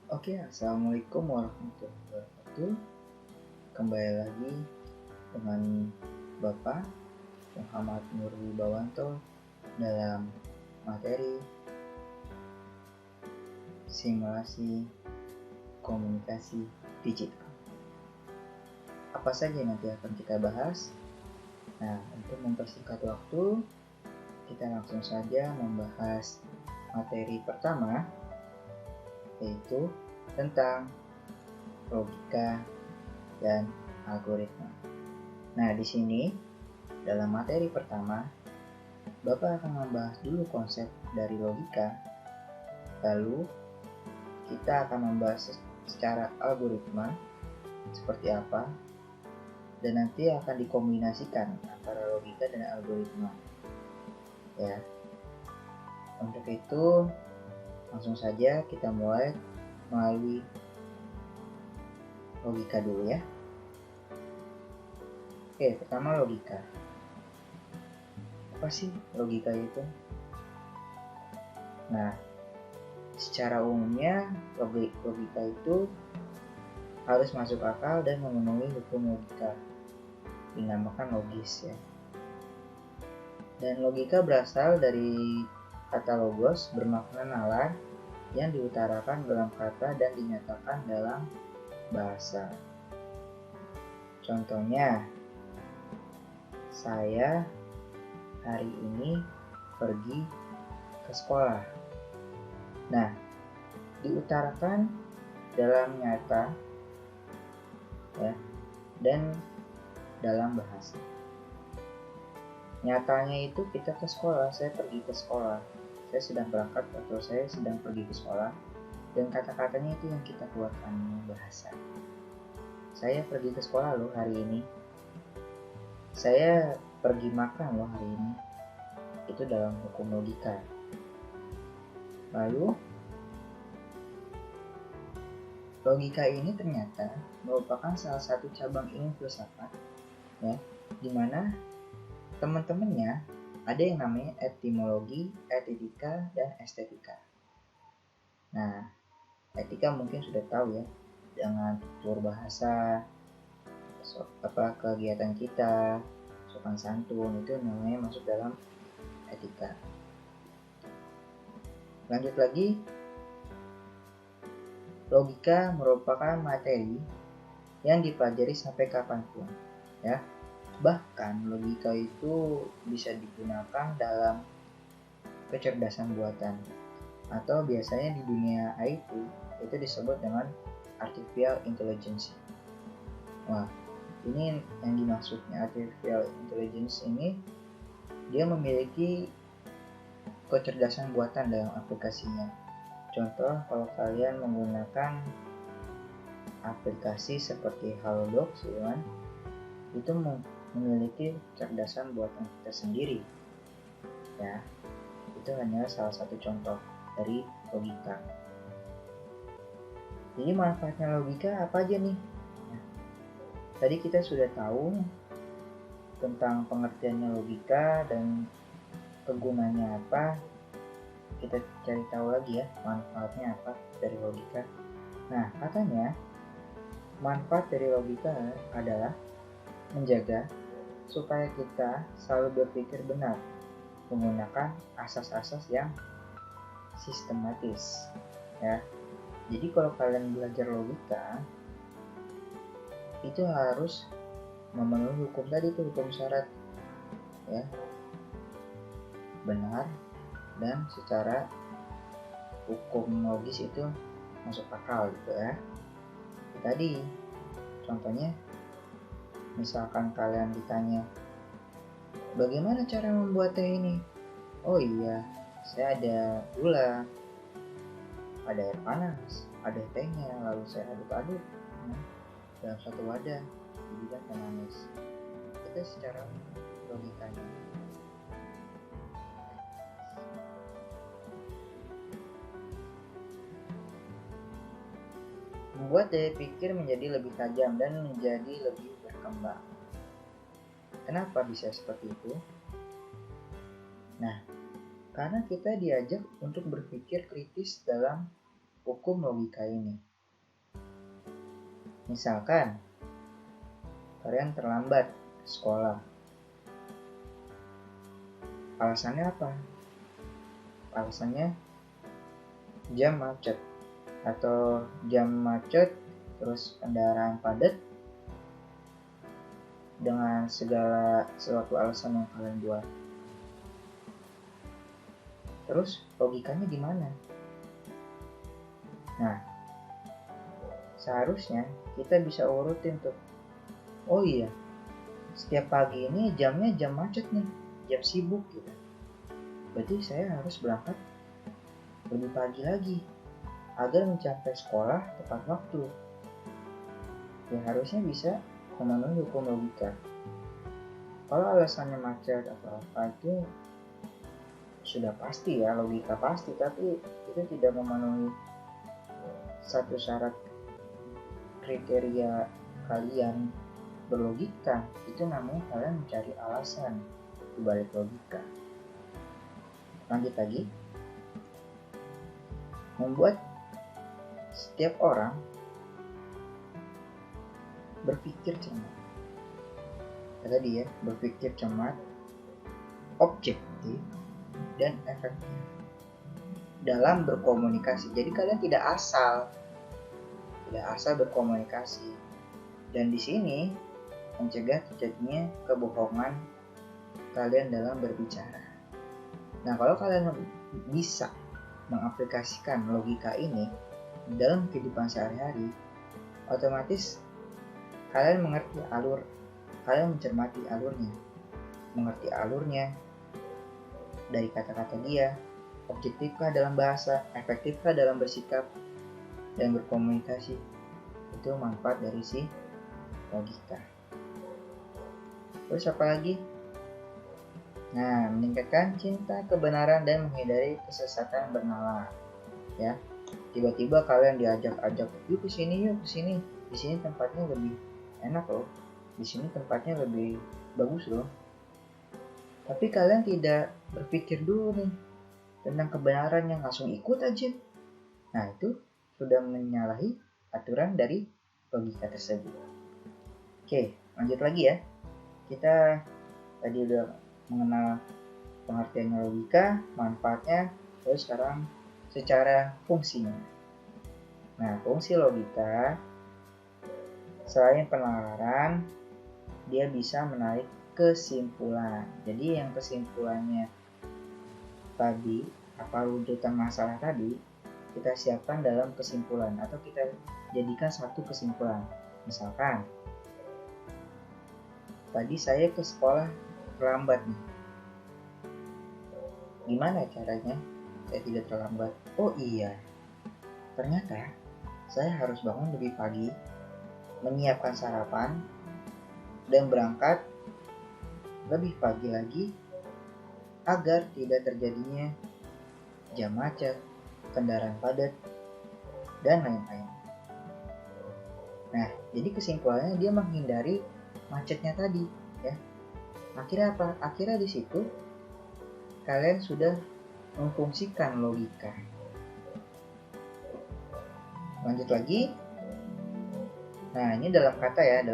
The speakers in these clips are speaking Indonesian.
Oke, assalamualaikum warahmatullahi wabarakatuh. Kembali lagi dengan Bapak Muhammad Nur Wibawanto dalam materi simulasi komunikasi digital. Apa saja nanti akan kita bahas? Nah, untuk mempersingkat waktu, kita langsung saja membahas materi pertama, yaitu tentang logika dan algoritma. Nah, di sini dalam materi pertama, Bapak akan membahas dulu konsep dari logika, lalu kita akan membahas secara algoritma seperti apa, dan nanti akan dikombinasikan antara logika dan algoritma. Ya, untuk itu langsung saja kita mulai melalui logika dulu ya. Oke, pertama logika. Apa sih logika itu? Nah, secara umumnya logika itu harus masuk akal dan memenuhi hukum logika, dinamakan logis ya. Dan logika berasal dari kata logos, bermakna nalar yang diutarakan dalam kata dan dinyatakan dalam bahasa. Contohnya, saya hari ini pergi ke sekolah. Nah, diutarakan dalam nyata ya, dan dalam bahasa. Nyatanya itu kita ke sekolah, saya pergi ke sekolah, saya sedang berangkat atau saya sedang pergi ke sekolah, dan kata-katanya itu yang kita keluarkan bahasa. Saya pergi ke sekolah loh hari ini, saya pergi makan loh hari ini. Itu dalam hukum logika. Lalu logika ini ternyata merupakan salah satu cabang ilmu filsafat ya, dimana teman-temannya ada yang namanya etimologi, estetika, dan estetika. Nah, etika mungkin sudah tahu ya, dengan tutur bahasa, kegiatan kita, sopan santun, itu namanya masuk dalam etika. Lanjut lagi, logika merupakan materi yang dipelajari sampai kapanpun ya. Bahkan logika itu bisa digunakan dalam kecerdasan buatan, atau biasanya di dunia IT itu disebut dengan artificial intelligence. Wah, ini yang dimaksudnya artificial intelligence ini, dia memiliki kecerdasan buatan dalam aplikasinya. Contoh, kalau kalian menggunakan aplikasi seperti Halodoc itu memiliki kecerdasan buatan kita sendiri ya. Itu hanya salah satu contoh dari logika. Jadi manfaatnya logika apa aja nih? Nah, tadi kita sudah tahu tentang pengertiannya logika dan kegunaannya apa. Kita cari tahu lagi ya manfaatnya apa dari logika. Nah, katanya manfaat dari logika adalah menjaga supaya kita selalu berpikir benar menggunakan asas-asas yang sistematis ya. Jadi kalau kalian belajar logika itu harus memenuhi hukum tadi, itu hukum syarat ya, benar dan secara hukum logis itu masuk akal gitu ya. Tadi contohnya, misalkan kalian ditanya bagaimana cara membuat teh ini, oh iya, saya ada gula, ada air panas, ada tehnya, lalu saya aduk-aduk dalam satu wadah dijadikan teh manis. Itu secara logikanya. Membuat daya pikir menjadi lebih tajam dan menjadi lebih berkembang. Kenapa bisa seperti itu? Nah, karena kita diajak untuk berpikir kritis dalam hukum logika ini. Misalkan kalian terlambat ke sekolah. Alasannya apa? Alasannya jam macet atau jam macet terus kendaraan padat dengan segala sesuatu alasan yang kalian buat. Terus logikanya gimana? Nah, seharusnya kita bisa urutin tuh. Oh iya, setiap pagi ini jamnya jam macet nih, jam sibuk gitu. Berarti saya harus berangkat lebih pagi lagi agar mencapai sekolah tepat waktu. Ya harusnya bisa memenuhi hukum logika. Kalau alasannya macet atau apa itu sudah pasti ya, logika pasti, tapi itu tidak memenuhi satu syarat kriteria kalian berlogika. Itu namanya kalian mencari alasan di balik logika. Lanjut lagi. Membuat setiap orang berpikir cermat. Tadi ya, berpikir cermat, objektif, dan efektif dalam berkomunikasi. Jadi kalian tidak asal berkomunikasi. Dan di sini mencegah terjadinya kebohongan kalian dalam berbicara. Nah, kalau kalian bisa mengaplikasikan logika ini dalam kehidupan sehari-hari, otomatis kalian mengerti kalian mencermati mengerti alurnya dari kata-kata dia, objektifkah dalam bahasa, efektifkah dalam bersikap dan berkomunikasi. Itu manfaat dari si logika. Terus apa lagi? Nah, meningkatkan cinta kebenaran dan menghindari kesesatan bernalar. Ya, tiba-tiba kalian diajak-ajak, yuk kesini. Di sini tempatnya lebih enak loh. Di sini tempatnya lebih bagus loh. Tapi kalian tidak berpikir dulu nih tentang kebenaran, yang langsung ikut aja. Nah, itu sudah menyalahi aturan dari logika tersebut. Oke, lanjut lagi ya. Kita tadi udah mengenal pengertian logika, manfaatnya, terus sekarang secara fungsinya. Nah, fungsi logika selain penalaran, dia bisa menarik kesimpulan. Jadi yang kesimpulannya tadi, apa runtutan masalah tadi, kita siapkan dalam kesimpulan atau kita jadikan satu kesimpulan. Misalkan tadi saya ke sekolah terlambat nih. Gimana caranya saya tidak terlambat? Oh iya, ternyata saya harus bangun lebih pagi, menyiapkan sarapan, dan berangkat lebih pagi lagi agar tidak terjadinya jam macet, kendaraan padat, dan lain-lain. Nah, jadi kesimpulannya dia menghindari macetnya tadi, ya. Akhirnya apa? Akhirnya di situ kalian sudah memfungsikan logika. Lanjut lagi. Nah, ini dalam kata ya,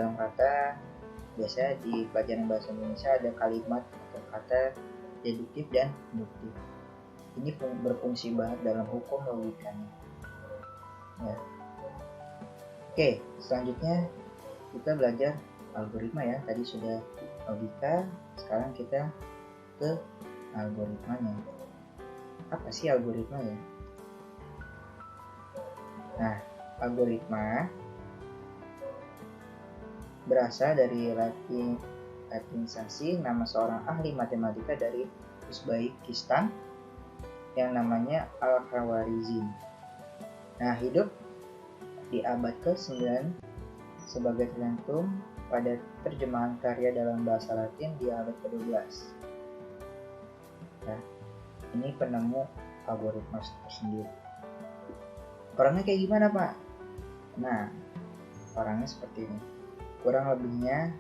biasanya di pelajaran bahasa Indonesia ada kalimat atau kata deduktif dan induktif. Ini berfungsi banget dalam hukum logikanya. Ya. Oke, selanjutnya kita belajar algoritma ya. Tadi sudah logika, sekarang kita ke algoritmanya. Apa sih algoritma ya? Nah, algoritma berasal dari latinisasi nama seorang ahli matematika dari Uzbekistan yang namanya Al-Khwarizmi. Nah, hidup di abad ke-9 sebagai tergantung pada terjemahan karya dalam bahasa Latin di abad ke-12. Nah, ini penemu algoritma tersendiri. Orangnya kayak gimana, Pak? Nah, orangnya seperti ini. Kurang lebihnya,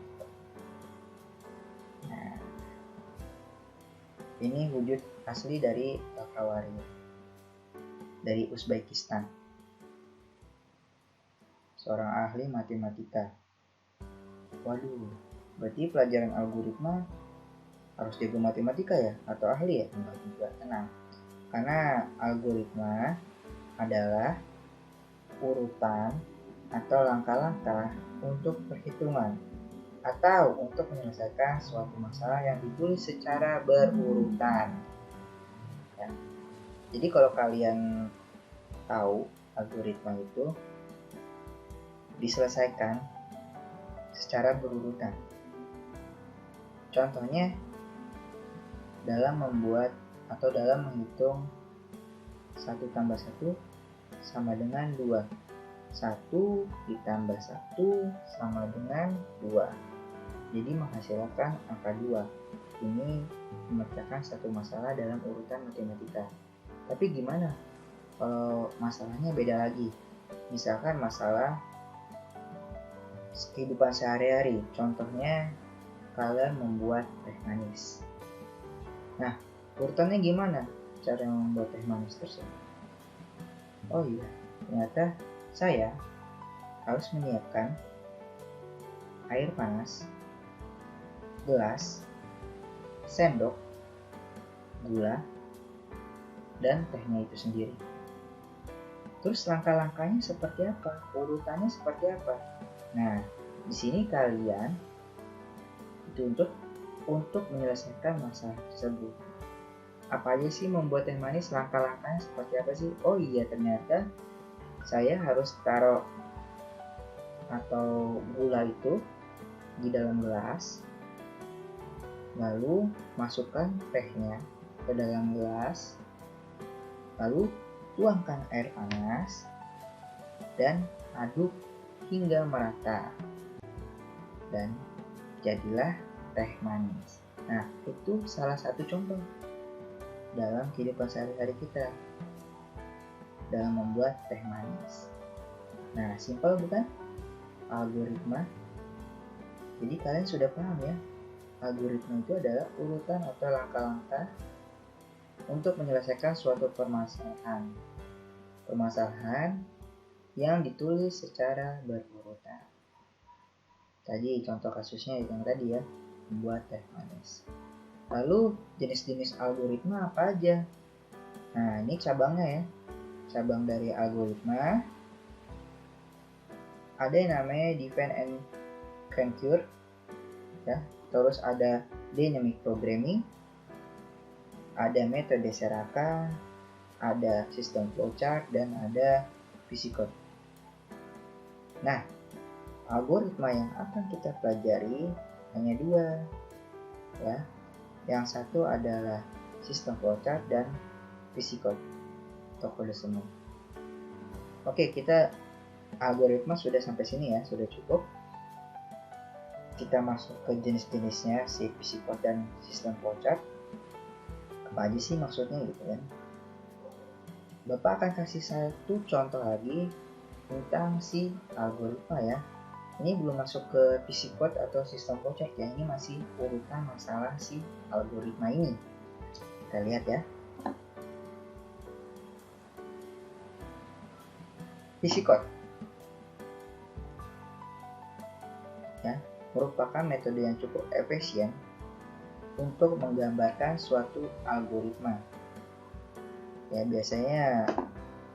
nah, ini wujud asli dari Al-Khwarizmi dari Uzbekistan. seorang ahli matematika. Waduh, berarti pelajaran algoritma harus jago matematika ya? Atau ahli ya? Enggak juga, tenang. Karena algoritma adalah urutan atau langkah-langkah untuk perhitungan atau untuk menyelesaikan suatu masalah yang ditulis secara berurutan. Ya. Jadi kalau kalian tahu algoritma itu diselesaikan secara berurutan. Contohnya dalam membuat atau dalam menghitung 1 tambah 1 sama dengan 2. 1 ditambah 1 sama dengan 2. Jadi menghasilkan angka 2. Ini memecahkan satu masalah dalam urutan matematika. Tapi gimana kalau masalahnya beda lagi? Misalkan masalah kehidupan sehari-hari. Contohnya kalian membuat teh manis. Nah, urutannya gimana cara membuat teh manis tersebut? Oh iya, ternyata saya harus menyiapkan air panas, gelas, sendok, gula, dan tehnya itu sendiri. Terus langkah-langkahnya seperti apa? Urutannya seperti apa? Nah, di sini kalian dituntut untuk menyelesaikan masalah tersebut. Apa aja sih membuat teh manis? Langkah-langkahnya seperti apa sih? Oh iya, ternyata saya harus taruh atau gula itu di dalam gelas, lalu masukkan tehnya ke dalam gelas, lalu tuangkan air panas dan aduk hingga merata, dan jadilah teh manis. Nah, itu salah satu contoh dalam kehidupan sehari-hari kita dalam membuat teh manis. Nah, simpel bukan? Algoritma. Jadi kalian sudah paham ya, algoritma itu adalah urutan atau langkah-langkah untuk menyelesaikan suatu permasalahan yang ditulis secara berurutan. Tadi contoh kasusnya yang tadi ya, membuat teh manis. Lalu jenis-jenis algoritma apa aja? Nah, ini cabangnya ya. Cabang dari algoritma ada yang namanya define and conquer ya. Terus ada dynamic programming, ada metode Seraka, ada sistem flowchart, dan ada physical. Nah, algoritma yang akan kita pelajari hanya 2 ya. Yang satu adalah sistem flowchart dan physical atau kode semu. Oke, kita algoritma sudah sampai sini ya, sudah cukup. Kita masuk ke jenis-jenisnya si physical dan sistem flowchart. Apa aja sih maksudnya gitu kan? Bapak akan kasih satu contoh lagi tentang si algoritma ya. Ini belum masuk ke physical atau sistem flowchart ya, ini masih urutan masalah si algoritma ini. Kita lihat ya. Physical ya, merupakan metode yang cukup efisien untuk menggambarkan suatu algoritma. Ya, biasanya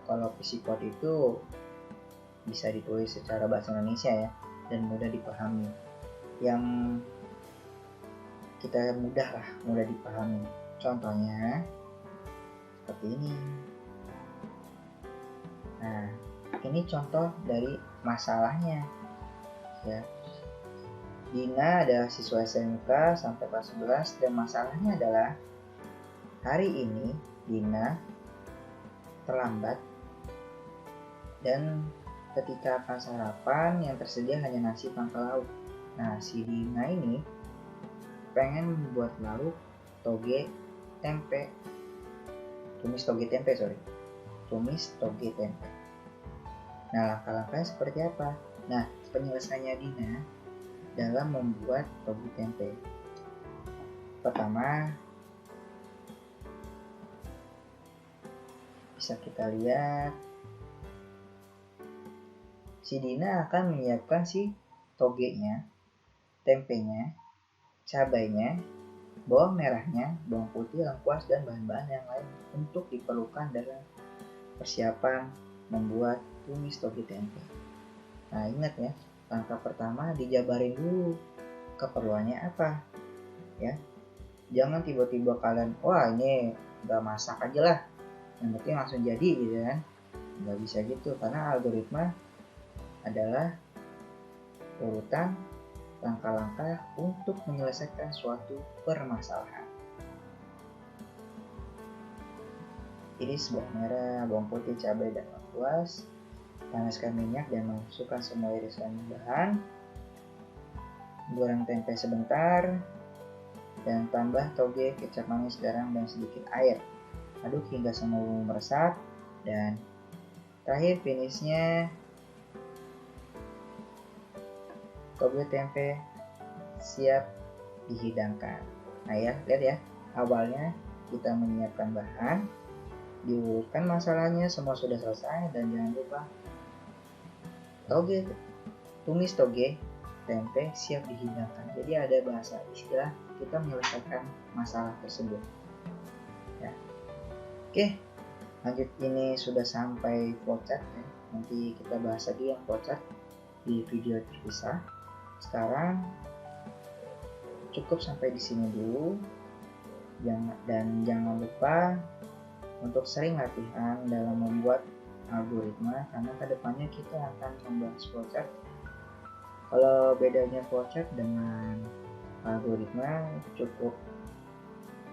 kalau physical itu bisa ditulis secara bahasa Indonesia ya, dan mudah dipahami. Yang kita mudah dipahami. Contohnya seperti ini. Nah, ini contoh dari masalahnya ya. Dina adalah siswa SMK sampai kelas 11 dan masalahnya adalah hari ini Dina terlambat dan ketika akan sarapan yang tersedia hanya nasi tanpa lauk. Nah, si Dina ini pengen membuat lauk tumis toge tempe. Nah, langkah-langkahnya seperti apa? Nah, penyelesaiannya Dina dalam membuat toge tempe. Pertama, bisa kita lihat si Dina akan menyiapkan si togenya, tempenya, cabainya, bawang merahnya, bawang putih, lengkuas, dan bahan-bahan yang lain untuk diperlukan dalam persiapan membuat tumis toge tempe. Nah, ingat ya, langkah pertama dijabarin dulu keperluannya apa, ya. Jangan tiba-tiba kalian, wah ini udah masak aja lah, yang penting langsung jadi gitu kan. Nggak bisa gitu, karena algoritma adalah urutan langkah-langkah untuk menyelesaikan suatu permasalahan. Iris bawang merah, bawang putih, cabai, dan lengkuas. Panaskan minyak dan masukkan semua irisan bahan. Goreng tempe sebentar dan tambah toge, kecap manis, garam, dan sedikit air. Aduk hingga semua bumbu meresap, dan terakhir finishnya toge tempe siap dihidangkan. Nah ya, lihat ya, awalnya kita menyiapkan bahan, diurutkan masalahnya, semua sudah selesai, dan jangan lupa tumis toge tempe siap dihidangkan. Jadi ada bahasa istilah kita menyelesaikan masalah tersebut. Ya. Oke, lanjut, ini sudah sampai flowchart ya. Nanti kita bahas lagi yang flowchart di video terpisah. Sekarang cukup sampai di sini dulu. Dan jangan lupa untuk sering latihan dalam membuat algoritma, karena kedepannya kita akan membahas flowchart. Kalau bedanya flowchart dengan algoritma cukup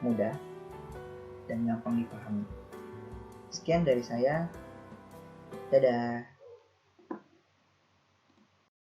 mudah dan gampang dipahami. Sekian dari saya, dadah.